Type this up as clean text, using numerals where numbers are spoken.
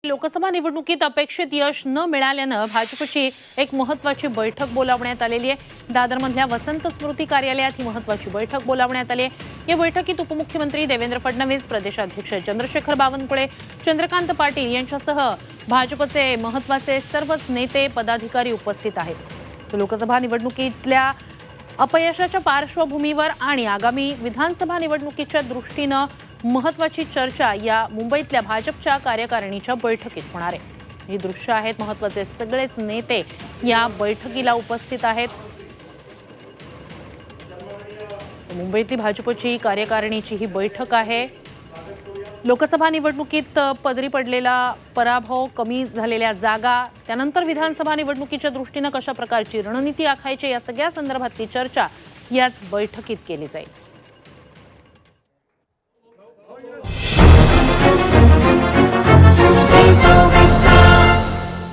लोकसभा निवडणुकीत अपेक्षित यश न मिळाल्यानं भाजपची एक महत्त्वाची बैठक बोलावण्यात आलेली आहे। दादरमधल्या वसंत स्मृती कार्यालयात ही महत्त्वाची बैठक बोलावण्यात आली आहे। या बैठकीत उपमुख्यमंत्री देवेंद्र फडणवीस, प्रदेशाध्यक्ष चंद्रशेखर बावनकुळे, चंद्रकांत पाटील यांच्यासह भाजपचे महत्त्वाचे सर्वच नेते पदाधिकारी उपस्थित आहेत। लोकसभा निवडणुकीतल्या अपयशाच्या पार्श्वभूमीवर आणि आगामी विधानसभा निवडणुकीच्या दृष्टीनं महत्त्वाची चर्चा या मुंबईतल्या भाजपच्या कार्यकारिणीच्या बैठकीत होणार आहे। ही दृश्य आहेत, महत्त्वाचे सगळेच नेते या बैठकीला उपस्थित आहेत। मुंबईतली भाजपची कार्यकारिणीची ही बैठक आहे। लोकसभा निवडणुकीत पदरी पडलेला पराभव, कमी झालेल्या जागा, त्यानंतर विधानसभा निवडणुकीच्या दृष्टीनं कशा प्रकारची रणनीती आखायची या सगळ्या संदर्भातली चर्चा याच बैठकीत केली जाईल।